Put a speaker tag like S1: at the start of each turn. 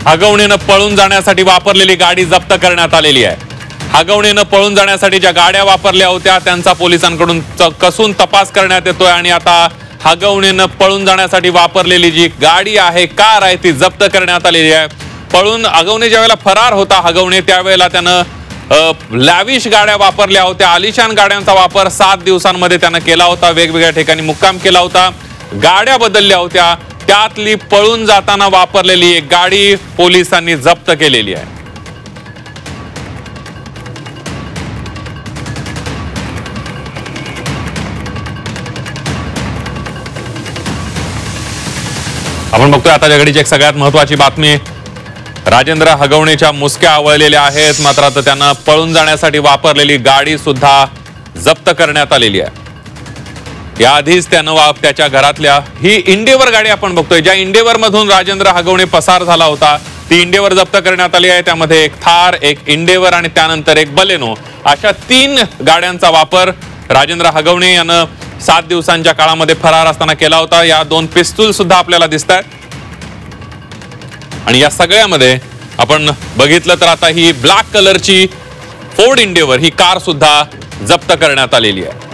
S1: हगवणीनं पळून जाण्यासाठी वापरलेली गाडी जप्त करण्यात आलेली आहे। हगवणीनं पळून जाण्यासाठी ज्या गाड्या वापरल्या होत्या त्यांचा पोलिसांकडून कसून तपास करण्यात येतोय आणि आता हगवणीनं पळून जाण्यासाठी वापरलेली जी गाडी आहे, कार आहे, ती जप्त करण्यात आलेली आहे। पळून हगवणे ज्यावेळेला फरार होता हगवणे, त्यावेळेला त्यानं लॅविश गाड्या वापरल्या होत्या। आलिशान गाड्यांचा वापर 7 दिवसांमध्ये त्यानं केला होता। वेगवेगळ्या ठिकाणी मुक्काम केला होता, गाड्या बदलल्या होत्या। त्यातली पळून जाताना वापरलेली एक गाडी पोलिसांनी जप्त केलेली आहे। आपण बघतोय आता घडीची एक सगळ्यात महत्त्वाची बातमी। राजेंद्र हगवणेच्या मुसक्या आवळलेल्या आहेत, मात्र आता त्यांना पळून जाण्यासाठी वापरलेली गाडी सुद्धा जप्त करण्यात आलेली आहे। याआधीच त्यानं त्याच्या घरातल्या ही इंडेवर गाडी आपण बघतोय, ज्या इंडेवर मधून राजेंद्र हगवणे पसार झाला होता, ती इंडेवर जप्त करण्यात आली आहे। त्यामध्ये एक थार, एक इंडेवर आणि त्यानंतर एक बलेनो, अशा 3 गाड्यांचा वापर राजेंद्र हगवणे यानं 7 दिवसांच्या काळामध्ये फरार असताना केला होता। या 2 पिस्तूल सुद्धा आपल्याला दिसतात आणि या सगळ्यामध्ये आपण बघितलं तर आता ही ब्लॅक कलरची फोर्ड इंडेवर ही कार सुद्धा जप्त करण्यात आलेली आहे।